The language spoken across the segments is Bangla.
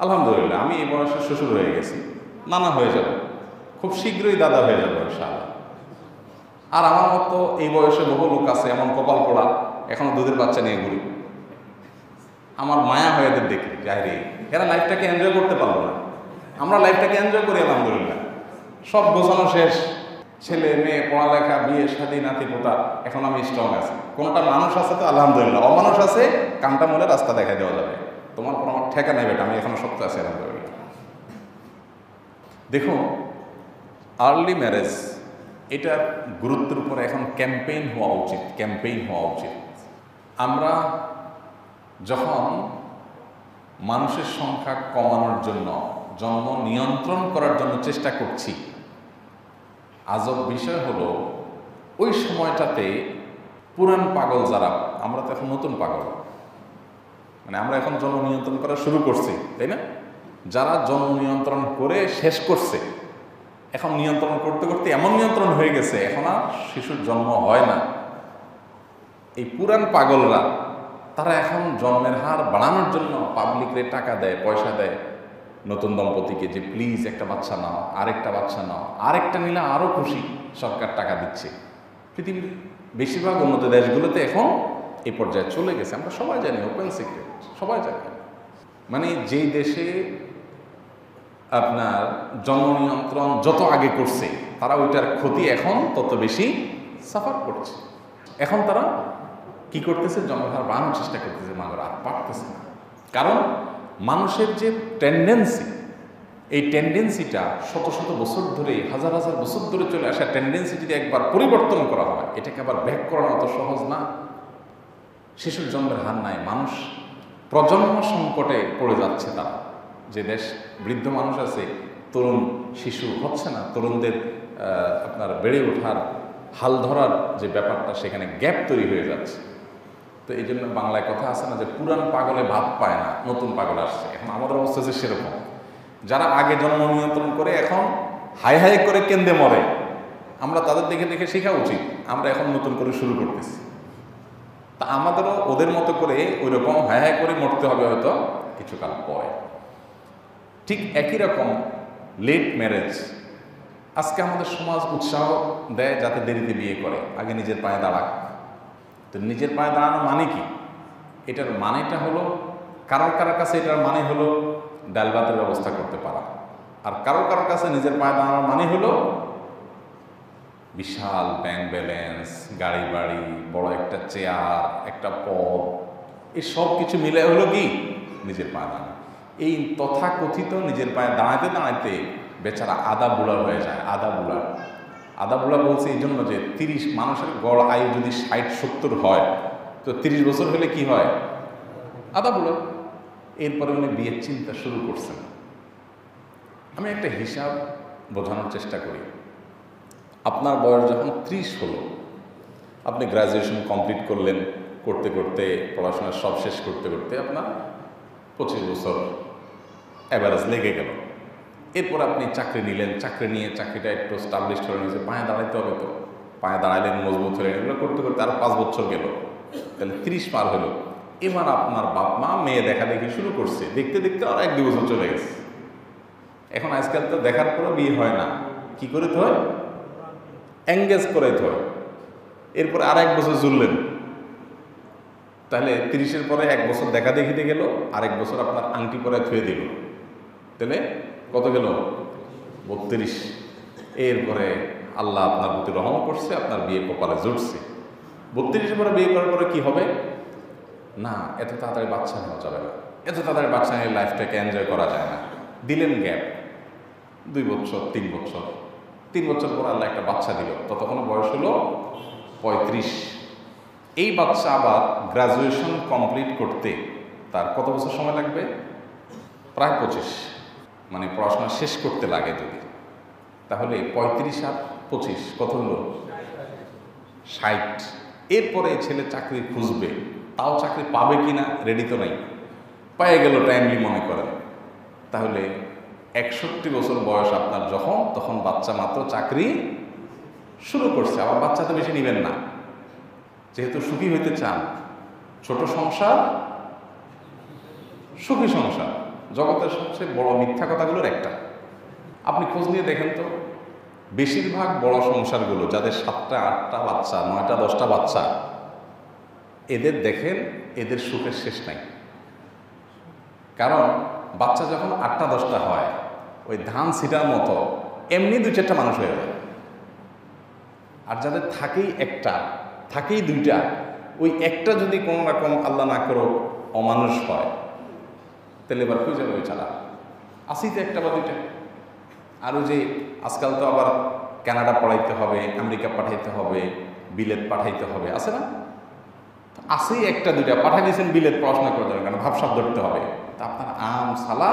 আলহামদুলিল্লাহ আমি এই বয়সে শ্বশুর হয়ে গেছি, নানা হয়ে যাব, খুব শীঘ্রই দাদা হয়ে যাবো ইনশাআল্লাহ। আর আমার মতো এই বয়সে বহু লোক আছে এমন কপাল পোড়া এখনো দুধের বাচ্চা নিয়ে ঘুরি। আমার মায়া হয়ে এদের দেখি যাই, এরা লাইফটাকে এনজয় করতে পারলো না, আমরা লাইফটাকে এনজয় করি আলহামদুলিল্লাহ। সব গোছানো শেষ, ছেলে মেয়ে পড়ালেখা বিয়ে শাদী নাতি পোতা, এখন আমি স্ট্রং আছি। কোনটা মানুষ আছে তো আলহামদুলিল্লাহ, অমানুষ আছে কানটা মলে রাস্তা দেখা দেওয়া যাবে, তোমার কোনো আমার ঠেকা নেই বেটা, আমি এখনো শক্ত আছি আলহামদুলিল্লাহ। দেখুন, আর্লি ম্যারেজ এটার গুরুত্বের উপরে এখন ক্যাম্পেইন হওয়া উচিত, ক্যাম্পেইন হওয়া উচিত। আমরা যখন মানুষের সংখ্যা কমানোর জন্য, জন্ম নিয়ন্ত্রণ করার জন্য চেষ্টা করছি, আজব বিষয় হলো ওই সময়টাতে পুরান পাগল যারা, আমরা তো এখন নতুন পাগল, মানে আমরা এখন জন্ম নিয়ন্ত্রণ করা শুরু করছি, তাই না? যারা জন্ম নিয়ন্ত্রণ করে শেষ করছে, এখন নিয়ন্ত্রণ করতে করতে এমন নিয়ন্ত্রণ হয়ে গেছে এখন আর শিশুর জন্ম হয় না। এই পুরান পাগলরা তারা এখন জন্মের হার বাড়ানোর জন্য পাবলিকরে টাকা দেয়, পয়সা দেয় নতুন দম্পতিকে, যে প্লিজ একটা বাচ্চা নাও, আরেকটা বাচ্চা নাও, আরেকটা নিলে আরও খুশি, সরকার টাকা দিচ্ছে। পৃথিবীর বেশিরভাগ উন্নত দেশগুলোতে এখন এই পর্যায়ে চলে গেছে, আমরা সবাই জানি, ওপেন সিক্রেট, সবাই জানি। মানে যেই দেশে আপনার জন্ম নিয়ন্ত্রণ যত আগে করছে, তারা ওইটার ক্ষতি এখন তত বেশি সাফার করছে। এখন তারা কি করতেছে, জন্মের হার বাড়ানোর চেষ্টা করতেছে, মানুষ আর পারতেছে না। কারণ মানুষের যে টেন্ডেন্সি, এই টেন্ডেন্সিটা শত শত বছর ধরে, হাজার হাজার বছর ধরে চলে আসা টেন্ডেন্সি যদি একবার পরিবর্তন করা হয়, এটাকে আবার ব্যাক করানো অত সহজ না। শিশুর জন্মের হার নাই, মানুষ প্রজন্ম সংকটে পড়ে যাচ্ছে। তারা যে দেশ বৃদ্ধ মানুষ আছে, তরুণ শিশু হচ্ছে না, তরুণদের আপনার বেড়ে ওঠার, হাল ধরার যে ব্যাপারটা, সেখানে গ্যাপ তৈরি হয়ে যাচ্ছে। তো এই জন্য বাংলায় কথা আছে না যে পুরান পাগলে ভাত পায় না, নতুন পাগল আসছে। এখন আমাদের অবস্থা যে সেরকম, যারা আগে জন্ম নিয়ন্ত্রণ করে এখন হাই হাই করে কেন্দ্রে মরে, আমরা তাদের দেখে দেখে শেখা উচিত। আমরা এখন নতুন করে শুরু করতেছি, তা আমাদেরও ওদের মতো করে ওই রকম হাই হাই করে মরতে হবে হয়তো কিছুকাল পরে। ঠিক একই রকম লেট ম্যারেজ, আজকে আমাদের সমাজ উৎসাহ দেয় যাতে দেরিতে বিয়ে করে, আগে নিজের পায়ে দাঁড়াক। তো নিজের পায়ে দাঁড়ানো মানে কি? এটার মানেটা হলো, কারোর কারোর কাছে এটার মানে হলো ডাল ভাতের ব্যবস্থা করতে পারা, আর কারোর কারোর কাছে নিজের পায়ে দাঁড়ানোর মানে হলো বিশাল ব্যাংক ব্যালেন্স, গাড়ি বাড়ি, বড় একটা চেয়ার, একটা পদ, এই সব কিছু মিলে হলো কি নিজের পায়ে দাঁড়ানো। এই তথাকথিত নিজের পায়ে দাঁড়াতে দাঁড়াতে বেচারা আদা বুড়া হয়ে যায়। আদা বুড়া বলছে এই জন্য যে 30 মানুষের গড় আয়ু যদি 60-70 হয়, তো 30 বছর হলে কি হয়? আদা বুড়া। এরপরে উনি বিয়ের চিন্তা শুরু করছেন। আমি একটা হিসাব বোঝানোর চেষ্টা করি। আপনার বয়স যখন 30 হলো, আপনি গ্র্যাজুয়েশন কমপ্লিট করলেন, করতে করতে পড়াশোনা সব শেষ করতে করতে আপনার 25 বছর অ্যাভারেজ লেগে গেল। এরপর আপনি চাকরি নিলেন, চাকরি নিয়ে চাকরিটা একটু স্টাবলিশ করে নিয়েছে, পায়ে দাঁড়াইতে হবে, তো পায়ে দাঁড়াইলেন, মজবুত হলেন, এগুলো করতে করতে আরও 5 বছর গেল, তাহলে 30 পার হলো। এবার আপনার বাপ মা মেয়ে দেখা দেখি শুরু করছে, দেখতে দেখতে আর 1-2 বছর চলে গেছে। এখন আজকাল তো দেখার পরও বিয়ে হয় না, কি করে তো হয়? এঙ্গেজ করে তো হয়। এরপরে আর 1 বছর জুড়লেন, তাহলে 30-এর পরে 1 বছর দেখা দেখিতে গেল, আর 1 বছর আপনার আংটি পরে থুয়ে দিল, তাহলে কত গেল? 32। এরপরে আল্লাহ আপনার প্রতি রহম করছে, আপনার বিয়ে কপালে জুটছে। 32-এর পরে বিয়ে করার পরে কি হবে? না, এত তাড়াতাড়ি বাচ্চা নেওয়া যাবে না, এত তাড়াতাড়ি বাচ্চা নিয়ে লাইফটাকে এনজয় করা যায় না। দিলেন গ্যাপ 2 বছর, 3 বছর, 3 বছর পর আল্লাহ একটা বাচ্চা দিল, ততক্ষণ বয়স হলো 35। এই বাচ্চা আবার গ্রাজুয়েশন কমপ্লিট করতে তার কত বছর সময় লাগবে? প্রায় 25। মানে পড়াশোনা শেষ করতে লাগে যদি, তাহলে 35 আর 25 কত হলো? 60। এরপরে ছেলে চাকরি খুঁজবে, তাও চাকরি পাবে কিনা রেডি তো নাই, পেয়ে গেল টাইমলি মনে করেন, তাহলে 61 বছর বয়স আপনার যখন, তখন বাচ্চা মাত্র চাকরি শুরু করছে। আবার বাচ্চা তো বেশি নেবেন না, যেহেতু সুখী হইতে চান, ছোট সংসার সুখী সংসার, জগতের সবচেয়ে বড় মিথ্যা কথাগুলোর একটা। আপনি খোঁজ নিয়ে দেখেন তো, বেশিরভাগ বড় সংসারগুলো যাদের 7টা 8টা বাচ্চা, 9টা 10টা বাচ্চা, এদের দেখেন এদের সুখের শেষ নাই। কারণ বাচ্চা যখন 8টা 10টা হয়, ওই ধান ছিটার মতো এমনি 2-4টা মানুষ হয়ে যায়। আর যাদের থাকেই একটা, থাকেই 2টা, ওই একটা যদি কোনো রকম আল্লাহ না করো অমানুষ হয়, তাহলে এবার কই যাবে ওই চালা? আসিতে একটা বা 2টা। আর ওই যে আজকাল তো আবার কানাডা পড়াইতে হবে, আমেরিকা পাঠাইতে হবে, বিলেত পাঠাইতে হবে, আছে না? আসেই একটা 2টা পাঠাই দিয়েছেন বিলেত পড়াশোনা করে দেবেন, কারণ ভাবসাব ধরতে হবে। তা আপনার আম সালা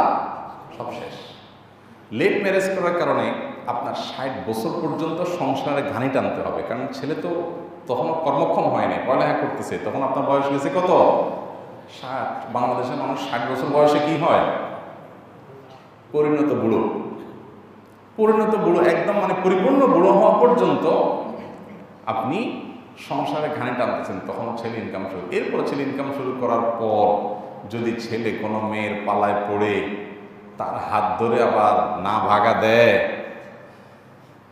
সব শেষ। লেট ম্যারেজ করার কারণে আপনার 60 বছর পর্যন্ত সংসারে ঘানি টানতে হবে, কারণ ছেলে তো তখন কর্মক্ষম হয় না, পড়ালেখা করতেছে, তখন আপনার বয়স গেছে কত? 60। বাংলাদেশের মানুষ 60 বছর বয়সে কি হয়? পরিণত বুড়ো। পরিণত বুড়ো একদম, মানে পরিপূর্ণ বুড়ো হওয়া পর্যন্ত আপনি সংসারে ঘানি টানতেছেন, তখন ছেলে ইনকাম শুরু। এরপর ছেলে ইনকাম শুরু করার পর যদি ছেলে কোনো মেয়ের পালায় পড়ে তার হাত ধরে আবার না ভাগা দেয়,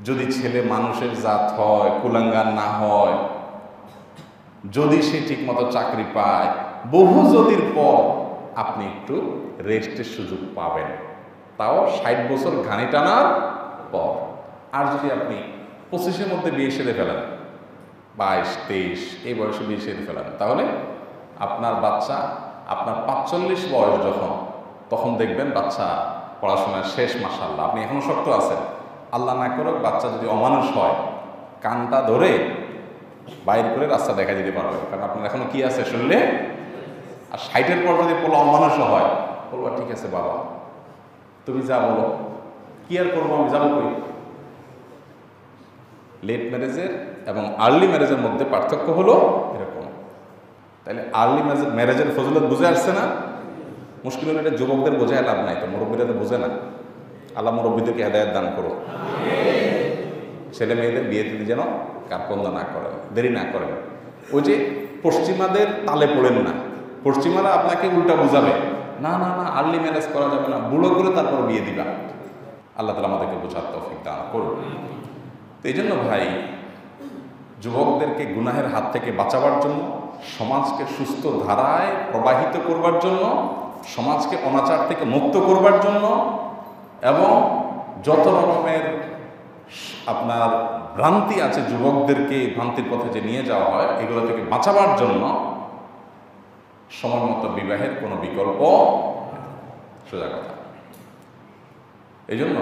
যদি ছেলে মানুষের জাত হয়, কুলাঙ্গার না হয়, যদি সে ঠিকমতো চাকরি পায়, বহু যদির পর আপনি একটু রেস্টের সুযোগ পাবেন, তাও 60 বছর ঘানি টানার পর। আর যদি আপনি 25-এর মধ্যে বিয়ে সেরে ফেলেন, 22-23 এই বয়সে বিয়ে সেরে ফেলেন, তাহলে আপনার বাচ্চা, আপনার 45 বয়স যখন, তখন দেখবেন বাচ্চা পড়াশোনার শেষ, মাশাআল্লাহ। আপনি এখনো শক্ত আছেন। আল্লাহ না করুক বাচ্চা যদি অমানুষ হয়, কানটা ধরে বাইর করে রাস্তা দেখা দিতে পারবে, কারণ আপনার এখনো কি আছে শুনলে। আর 60-এর পর যদি বলো অমানুষও হয়, বলবা ঠিক আছে বাবা তুমি যা বলো, কি আর করবো, আমি যাবো কই। লেট ম্যারেজের এবং আর্লি ম্যারেজের মধ্যে পার্থক্য হলো এরকম। তাহলে আর্লি ম্যারেজের ফজিলত বুঝে আসছে না? মুশকিল হলে এটা যুবকদের বোঝায় লাভ নাই, তো মুরব্বীরা তো বোঝে না। আল্লাহ মুরব্বীদেরকে হেদায়েত দান করো, ছেলে মেয়েদের বিয়ে দিতে যেন কারকন্দা না করেন, দেরি না করেন। ওই যে পশ্চিমাদের তালে পড়েন না, পশ্চিমারা আপনাকে উল্টা বুঝাবে, না না না আর্লি ম্যারেজ করা যাবে না, বুড়ো করে তারপর বিয়ে দিবা। আল্লাহ তাআলা আমাদেরকে বোঝার তৌফিক দান করুন। তো এই জন্য ভাই, যুবকদেরকে গুনাহের হাত থেকে বাঁচাবার জন্য, সমাজকে সুস্থ ধারায় প্রবাহিত করবার জন্য, সমাজকে অনাচার থেকে মুক্ত করবার জন্য, এবং যত রকমের আপনার ভ্রান্তি আছে যুবকদেরকে ভ্রান্তির পথে যে নিয়ে যাওয়া হয়, এগুলো থেকে বাঁচাবার জন্য সময় মতো বিবাহের কোনো বিকল্প সোজা কথা। এই জন্য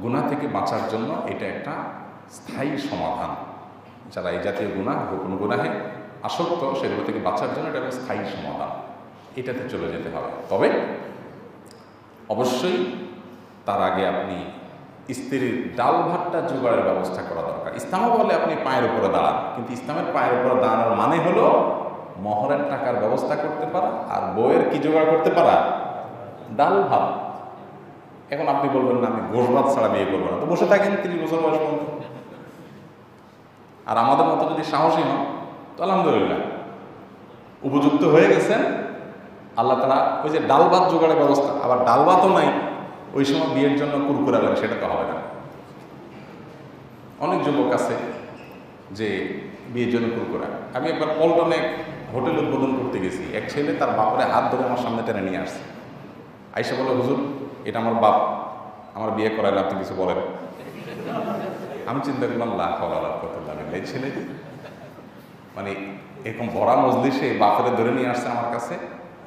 গুনাহ থেকে বাঁচার জন্য এটা একটা স্থায়ী সমাধান। যারা এই জাতীয় গুনাহ, গোপন গুনাহে আসক্ত, সেগুলো থেকে বাঁচার জন্য এটা একটা স্থায়ী সমাধান, এটাতে চলে যেতে হবে। তবে অবশ্যই তার আগে আপনি স্ত্রীর ডাল ভাতটা জোগাড়ের ব্যবস্থা করা দরকার। ইসলামও বলে আপনি পায়ের উপরে দাঁড়ান, কিন্তু ইসলামের পায়ের উপরে দাঁড়ানোর মানে হলো মহরের টাকার ব্যবস্থা করতে পারা, আর বউয়ের কি জোগাড় করতে পারা? ডাল ভাত। এখন আপনি বলবেন না আমি গোশ ভাত ছাড়া বিয়ে করবো না, তো বসে থাকেন 30 বছর বয়স পর্যন্ত। আর আমাদের মতো যদি সাহসী হন, তো আলহামদুলিল্লাহ উপযুক্ত হয়ে গেছেন। আল্লাহ তাআলা ওই যে ডাল ভাত জোগাড়ের ব্যবস্থা, আবার ডাল ভাতও নাই, ওই সময় বিয়ের জন্য কুরকুরা লাগে, সেটা তো হবে না। অনেক যুবক আছে যে বিয়ের জন্য কুরকুরা। আমি একবার পল্টনে হোটেল উদ্বোধন করতে গেছি, এক ছেলে তার বাপরে হাত ধরে আমার সামনে টেনে নিয়ে আসছে, আইসা বলে হুজুর এটা আমার বাপ, আমার বিয়ে করাইলে আপনি কিছু বলেন। আমি চিন্তা করলাম লাখ লাখ করতে লাগেন, এই ছেলে মানে এরকম ভরা মজলিসে বাপরে ধরে নিয়ে আসছে আমার কাছে,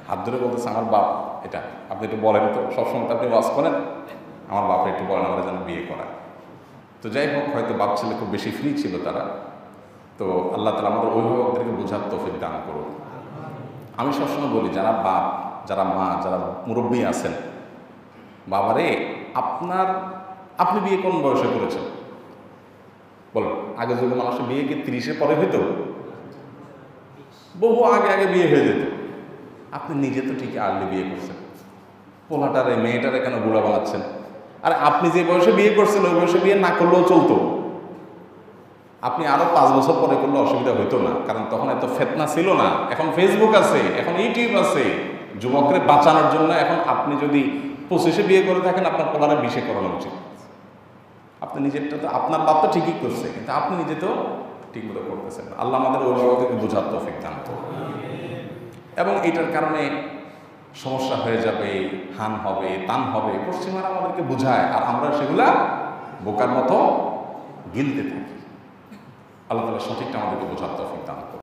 হাত ধরে বলতেছে আমার বাপ এটা, আপনি একটু বলেন তো, সবসময় তো আপনি ওয়াজ করেন, আমার বাপরে একটু বলেন আমরা যেন বিয়ে করা। তো যাই হোক, হয়তো বাপ ছেলে খুব বেশি ফ্রি ছিল তারা। তো আল্লাহ তাআলা আমাদের অভিভাবকদেরকে বোঝার তৌফিক দান করুন। আমি সবসময় বলি, যারা বাপ, যারা মা, যারা মুরব্বী আছেন, বাবারে আপনি বিয়ে কোন বয়সে করেছেন বলো? আগে যদি মানুষের বিয়ে কি 30-এর পরে হইতো? বহু আগে আগে বিয়ে হয়ে যেত। আপনি নিজে তো ঠিকই আর্লি বিয়ে করছেন, পোলাটারে মেয়েটারে কেন বুড়া বানাচ্ছেন? আর আপনি যে বয়সে বিয়ে করছেন ওই বয়সে বিয়ে না করলেও চলতো। আপনি আরো 5 বছর পরে করলে অসুবিধা হইতো না, কারণ তখন এত ফেতনা ছিল না। এখন ফেসবুক আছে, এখন ইউটিউব আছে, যুবকরে বাঁচানোর জন্য এখন আপনি যদি 25-এ বিয়ে করে থাকেন, আপনার পোলারে 20-এ করানো উচিত। আপনি নিজেরটা তো, আপনার বাপ তো ঠিকই করছে, কিন্তু আপনি নিজে তো ঠিকমতো করতেছেন না। আল্লাহ আমাদের অভিভাবককে বোঝার তৌফিক দান করুন। এবং এটার কারণে সমস্যা হয়ে যাবে, হান হবে, তান হবে, পশ্চিমারা আমাদেরকে বোঝায়, আর আমরা সেগুলা বোকার মতো গিলতে থাকি। আল্লাহ তাআলা সঠিকটা আমাদেরকে বোঝার তৌফিক দান করুন।